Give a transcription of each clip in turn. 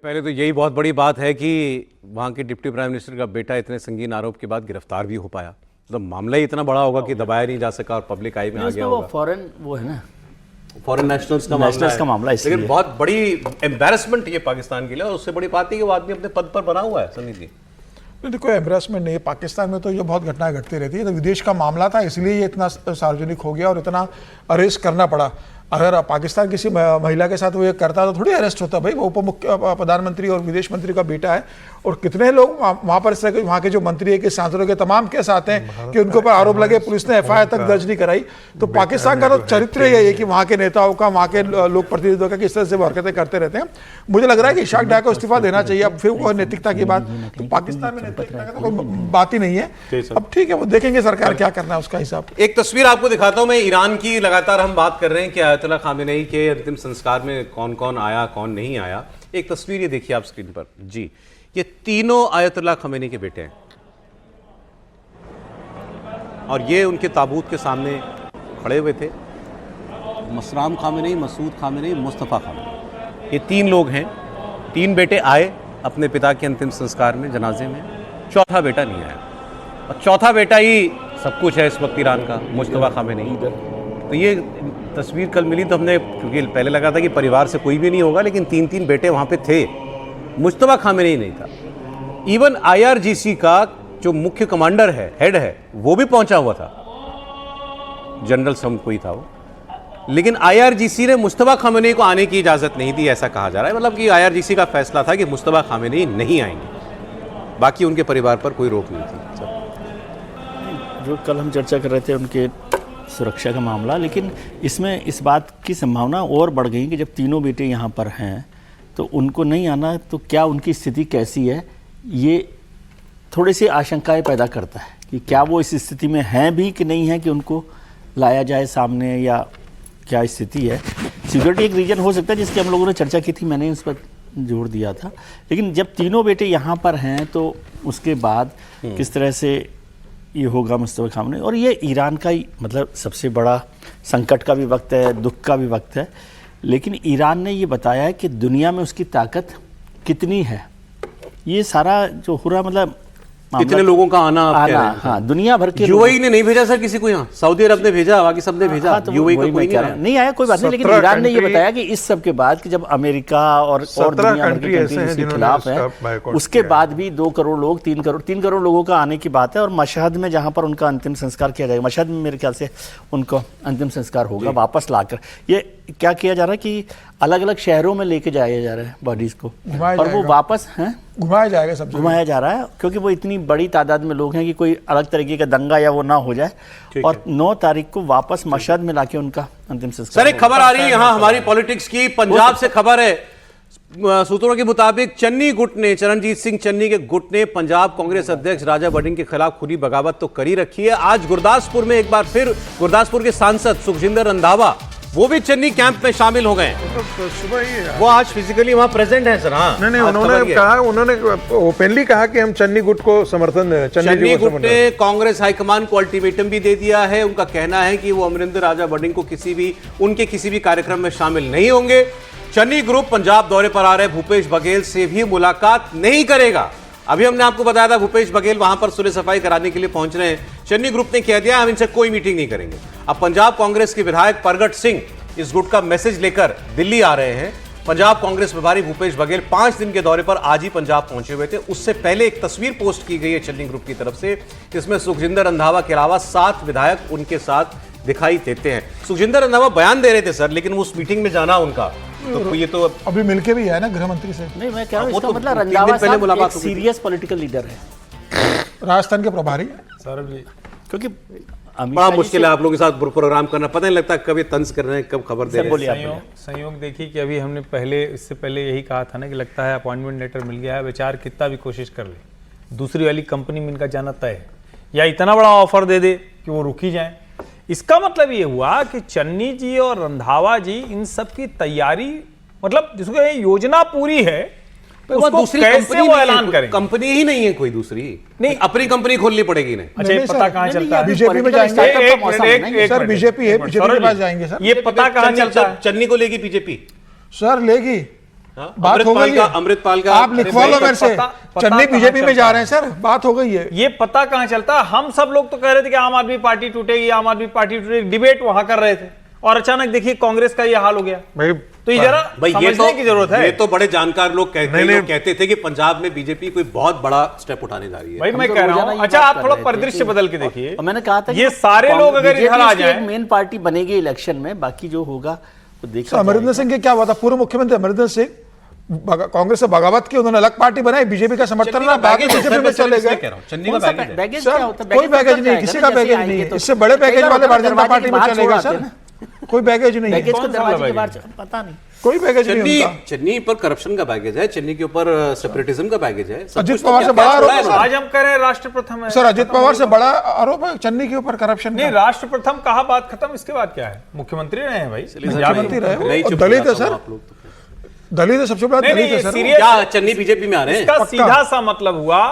पहले तो यही बहुत बड़ी बात है कि वहाँ के डिप्टी प्राइम मिनिस्टर का बेटा इतने संगीन आरोप के बाद गिरफ्तार भी हो पाया। मतलब मामला ही इतना बड़ा होगा कि दबाया नहीं जा सका और पब्लिक आई में आ गया होगा। फॉरेन वो है ना, फॉरेन नेशनल्स का मामला है। लेकिन बहुत बड़ी एम्बैरेसमेंट ये पाकिस्तान के लिए, और उससे बड़ी बात है कि वो आदमी अपने पद पर बना हुआ है। सनी जी, देखो एम्बैरेसमेंट नहीं है, पाकिस्तान में तो ये बहुत घटनाएं घटती रहती है। तो विदेश का मामला था इसलिए ये इतना सार्वजनिक हो गया और इतना अरेस्ट करना पड़ा। अगर पाकिस्तान किसी महिला के साथ वो ये करता तो थोड़ी अरेस्ट होता। भाई वो उप मुख्य प्रधानमंत्री और विदेश मंत्री का बेटा है, और कितने लोग वहाँ पर वहाँ के जो मंत्री है कि सांसदों के तमाम केस आते हैं कि उनके ऊपर आरोप लगे, पुलिस ने एफआईआर तक दर्ज नहीं कराई। तो पाकिस्तान का तो चरित्र यही है कि वहाँ के नेताओं का, वहाँ के लोक प्रतिनिधियों का किस तरह से वो हरकतें करते रहते हैं। मुझे लग रहा है कि इशाक डार को इस्तीफा देना चाहिए। अब फिर वो नैतिकता की बात, तो पाकिस्तान में नैतिकता का तो कोई बात ही नहीं है। अब ठीक है, वो देखेंगे सरकार क्या करना है उसका हिसाब। एक तस्वीर आपको दिखाता हूं मैं ईरान की। लगातार हम बात कर रहे हैं कि आयतुल्लाह खामेनेई के अंतिम संस्कार में कौन कौन आया कौन नहीं आया। एक तस्वीर ये देखिए आप स्क्रीन पर जी, ये तीनों आयतुल्लाह खामेनेई के बेटे हैं और ये उनके ताबूत के सामने खड़े हुए थे। मसराम Khamenei, Masoud Khamenei, Mustafa Khamenei, ये तीन लोग हैं। तीन बेटे आए अपने पिता के अंतिम संस्कार में, जनाजे में। चौथा बेटा नहीं आया, और चौथा बेटा ही सब कुछ है इस वक्त ईरान का, मुस्तफ़ा खामेनेई। तो ये तस्वीर कल मिली तो हमने, क्योंकि पहले लगा था कि परिवार से कोई भी नहीं होगा, लेकिन तीन तीन बेटे वहाँ पे थे। मुस्तफ़ा खामेनेई नहीं था। इवन IRGC का जो मुख्य कमांडर है, हेड है, वो भी पहुंचा हुआ था, जनरल सम कोई था वो। लेकिन IRGC ने मुस्तफ़ा खामेनेई को आने की इजाज़त नहीं दी, ऐसा कहा जा रहा है। मतलब कि IRGC का फैसला था कि मुस्तफ़ा खामेनेई नहीं आएंगे, बाकी उनके परिवार पर कोई रोक नहीं थी। जो कल हम चर्चा कर रहे थे उनके सुरक्षा का मामला, लेकिन इसमें इस बात की संभावना और बढ़ गई कि जब तीनों बेटे यहाँ पर हैं तो उनको नहीं आना, तो क्या उनकी स्थिति कैसी है, ये थोड़ी सी आशंकाएं पैदा करता है कि क्या वो इस स्थिति में हैं भी कि नहीं है कि उनको लाया जाए सामने, या क्या स्थिति है। सिक्योरिटी एक रीजन हो सकता है जिसकी हम लोगों ने चर्चा की थी, मैंने उस पर जोर दिया था। लेकिन जब तीनों बेटे यहाँ पर हैं तो उसके बाद किस तरह से ये होगा मुस्तफ़ा खामेनेई। और ये ईरान का ही मतलब सबसे बड़ा संकट का भी वक्त है, दुख का भी वक्त है। लेकिन ईरान ने ये बताया है कि दुनिया में उसकी ताकत कितनी है। ये सारा जो हो रहा मतलब कितने लोगों का आना हाँ, दुनिया भर के UAE ने नहीं भेजा सर किसी को यहाँ, सऊदी अरब ने भेजा, बाकी सब ने भेजा। तो UAE का कोई नहीं आया, कोई बात नहीं। लेकिन ईरान ने ये बताया कि इस सब के बाद कि जब अमेरिका और दुनिया भर की कंट्रीज इसके खिलाफ है, उसके बाद भी 2 करोड़ लोग, 3 करोड़ लोगों का आने की बात है। और मशहद में जहाँ पर उनका अंतिम संस्कार किया जाएगा, मशहद में मेरे ख्याल से उनका अंतिम संस्कार होगा, वापस लाकर ये क्या किया जा रहा है कि अलग अलग शहरों में लेके जाया जा रहा है बॉडीज को, और वो वापस हैं घुमाया जाएगा, सब घुमाया जा रहा है, क्योंकि वो इतनी बड़ी तादाद में लोग हैं कि कोई अलग तरीके का दंगा या वो ना हो जाए। और 9 तारीख को वापस मशहद में लाके उनका अंतिम संस्कार। सर एक खबर आ रही है यहाँ हमारी पॉलिटिक्स की, पंजाब से खबर है। सूत्रों के मुताबिक चन्नी गुट ने, चरणजीत सिंह चन्नी के गुट ने पंजाब कांग्रेस अध्यक्ष राजा वड़िंग के खिलाफ खुली बगावत तो करी रखी है। आज गुरदासपुर में एक बार फिर गुरदासपुर के सांसद सुखजिंदर रंधावा वो भी चन्नी कैंप में शामिल हो गए। तो सुबह ही वो आज फिजिकली वहां प्रेजेंट हैं सर। हाँ नहीं, उन्होंने ओपनली कहा कि हम चन्नी गुट को समर्थन दे रहे हैं। चन्नी गुट ने कांग्रेस हाईकमान को अल्टीमेटम भी दे दिया है। उनका कहना है कि वो अमरिंदर राजा वड़िंग को उनके किसी भी कार्यक्रम में शामिल नहीं होंगे। चन्नी ग्रुप पंजाब दौरे पर आ रहे भूपेश बघेल से भी मुलाकात नहीं करेगा। अभी हमने आपको बताया था भूपेश बघेल वहां पर सुलह सफाई कराने के लिए पहुंच रहे हैं। चन्नी ग्रुप ने कह दिया हम इनसे कोई मीटिंग नहीं करेंगे। अब पंजाब कांग्रेस के विधायक परगट सिंह इस गुट का मैसेज लेकर दिल्ली आ रहे हैं। पंजाब कांग्रेस प्रभारी भूपेश बघेल 5 दिन के दौरे पर आज ही पंजाब पहुंचे हुए थे। उससे पहले एक तस्वीर पोस्ट की गई है चन्नी ग्रुप की तरफ से, जिसमें सुखजिंदर रंधावा के अलावा 7 विधायक उनके साथ दिखाई देते हैं। सुखजिंदर रंधावा बयान दे रहे थे सर, लेकिन उस मीटिंग में जाना उनका तो ये तो अभी मिलके भी है ना गृह मंत्री से। नहीं, मैं कह रहा हूं इसका मतलब रंधावा साहब एक सीरियस पॉलिटिकल लीडर है, राजस्थान के प्रभारी सौरभ जी। क्योंकि बड़ा मुश्किल है आप लोगों के साथ प्रोग्राम करना, पता नहीं लगता कब ये तंज कर रहे हैं, कब खबर दे रहे हैं। संयोग देखिए कि अभी हमने इससे पहले यही कहा था ना कि लगता है अपॉइंटमेंट लेटर मिल गया है, विचार कितना भी कोशिश कर ले दूसरी वाली कंपनी में इनका जाना तय है, या इतना बड़ा ऑफर दे दे कि वो रुक ही जाए। इसका मतलब ये हुआ कि चन्नी जी और रंधावा जी इन सब की तैयारी, मतलब जिसको ये योजना पूरी है, उसको दूसरी कैसे वो ऐलान करें। कंपनी ही नहीं है कोई दूसरी, नहीं अपनी कंपनी खोलनी पड़ेगी इन्हें। अच्छा ये पता कहाँ चलता है? बीजेपी में जाएंगे सर, बीजेपी के पास जाएंगे सर। ये पता कहाँ चलता है? चन्नी को लेगी बीजेपी सर, लेगी बात हो गई है। अमृतपाल का आप लिखवा लो मेरे से, पता चन्नी कहाँ बीजेपी में चलता जा रहे हैं सर, बात हो गई है। ये पता कहां चलता? हम सब लोग तो कह रहे थे कि आम आदमी पार्टी टूटेगी, आम आदमी पार्टी टूटेगी, डिबेट वहां कर रहे थे, और अचानक देखिए कांग्रेस का ये हाल हो गया। भाई तो ये जरा भाई समझने की जरूरत है। ये तो बड़े जानकार लोग कहते थे कि पंजाब में बीजेपी कोई बहुत बड़ा स्टेप उठाने जा रही है। भाई मैं तो कह रहा रोजाना हूं, ये अच्छा बात आप कर थोड़ा रहे थे परिदृश्य कि- बदल के देखिए। और मैंने कहा था कि ये सारे लोग अगर बीजेपी इधर आ इसकी जाएं, एक मेन पार्टी बनेगी इलेक्शन में, बाकी जो होगा वो देखा सर, अमरिंदर सिंह के क्या हुआ था? पूर्व मुख्यमंत्री अमरिंदर सिंह कांग्रेस से बगावत की, उन्होंने अलग पार्टी बनाई, बीजेपी का समर्थन रहा, बाद में बीजेपी में चले गए। चन्नी का बैगेज है। बैगेज सर क्या होता है? कोई बैगेज नहीं, किसी का बैगेज नहीं, इससे बड़े बैगेज वाले भारतीय जनता पार्टी में चले गए सर, कोई बैगेज नहीं है, बैगेज को कौन सा दरवाजे वाला के बाहर बैगेज? पता नहीं। कोई बैगेज नहीं चन्नी उनका। चन्नी पर करप्शन का बैगेज है, चन्नी के ऊपर सेपरेटिज्म का बैगेज है। सब अजित कुछ तो पवार से क्या बड़ा छोड़ा है आरोप है इन्होंने? आज हम कह रहे हैं राष्ट्र प्रथम है सर, अजित पवार से बड़ा आरोप है चन्नी के ऊपर करप्शन नहीं, का। राष्ट्र प्रथम कहा, बात खत्म, इसके बाद क्या है? मुख्यमंत्री रहे हैं भाई, मुख्यमंत्री रहे नहीं, वो, चुप दलित हो है जाता हूं सर, आप लोग तो। दलित है, सबसे बड़ा नहीं, दलित नहीं, है ये सर वो। serious- क्या चन्नी बीजेपी में आ रहे हैं? इसका सीधा सा मतलब हुआ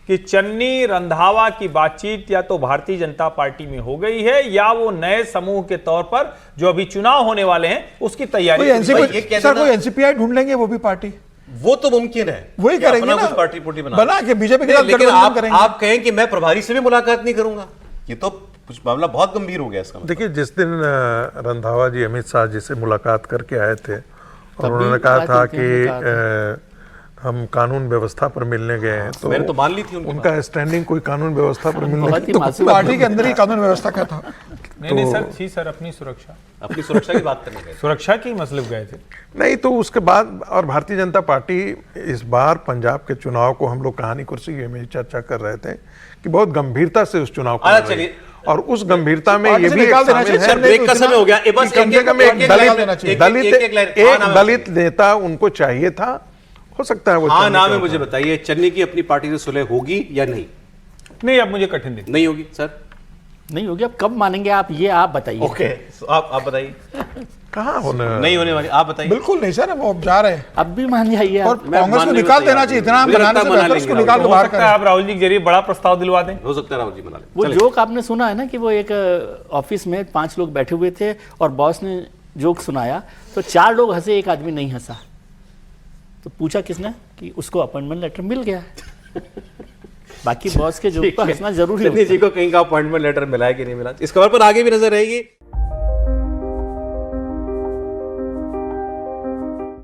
कि चन्नी रंधावा की बातचीत या तो भारतीय जनता पार्टी में हो गई है, या वो नए समूह के तौर पर जो अभी चुनाव होने वाले हैं उसकी तैयारी कोई भाई, ये एनसीपी कहते सर, ना- कोई एनसीपीआई ढूंढ लेंगे वो भी पार्टी, वो तो मुमकिन है, वही कि करेंगे अपना ना, कुछ पार्टी पुर्टी बना के बीजेपी के साथ लेकिन गठबंधन आप करेंगे। कहें कि मैं प्रभारी से भी मुलाकात नहीं करूंगा, ये तो कुछ मामला बहुत गंभीर हो गया इसका मतलब। देखिए, जिस दिन रंधावा जी अमित शाह जी से मुलाकात करके आए थे और तभी उन्होंने कहा बात था हुई थी, उन्होंने कहा हम कानून व्यवस्था पर मिलने गए हैं, तो मैंने तो मान ली थी उनकी उनका स्टैंडिंग कोई कानून व्यवस्था पर मिलने बहुत ही की मासूम पार्टी के अंदर ही कानून व्यवस्था का था। नहीं नहीं सर, थी सर अपनी सुरक्षा, अपनी सुरक्षा की बात करने गए। सुरक्षा की मतलब गए थे। नहीं, तो उसके बाद और भारतीय जनता पार्टी इस बार पंजाब के चुनाव को हम लोग कहानी कुर्सी में चर्चा कर रहे थे कि बहुत गंभीरता से उस चुनाव को अच्छा, लड़ रही है। चलिए। और उस गंभीरता में पार्टी ये से भी एक निकाल देना शामिल चाहिए, है सर, ब्रेक का समय हो गया, ये बस कि कम से कम एक दलित नेता उनको चाहिए था, हो सकता है वो हाँ चुनने नाम का है, मुझे बताइए चन्नी की अपनी पार्टी से सुलह होगी या नहीं? नहीं, अब मुझे कठिन दिखता। नहीं होगी सर। नहीं होगी, अब कब मानेंगे आप, ये आप बताइए। ओके, आप बताइए। कहाँ होने नहीं होने वाली, आप बताइए। बिल्कुल नहीं सर, वो अब जा रहे हैं अब भी मान जाइए और आप। मैं कांग्रेस को मानने निकाल को देना तैयार चाहिए, हूं। इतना मुझे बनाने लगता से है मना बेहतर उसको लेंगे निकाल के हो बाहर सकता है करें। आप राहुल जी के जरिए बड़ा प्रस्ताव दिलवा दें। हो सकता है राहुल जी मना लें। वो चलिए। जोक आपने सुना है ना कि वो एक ऑफिस में 5 लोग बैठे हुए थे और बॉस ने जोक सुनाया तो 4 लोग हंसे, एक आदमी नहीं हंसा। तो पूछा किसने कि उसको अपॉइंटमेंट लेटर मिल गया है। बाकी बॉस के जोक पर हंसना जरूरी चन्नी होता है। जी को कहीं का अपॉइंटमेंट लेटर मिला है कि नहीं मिला, इस खबर पर आगे भी नजर रहेगी।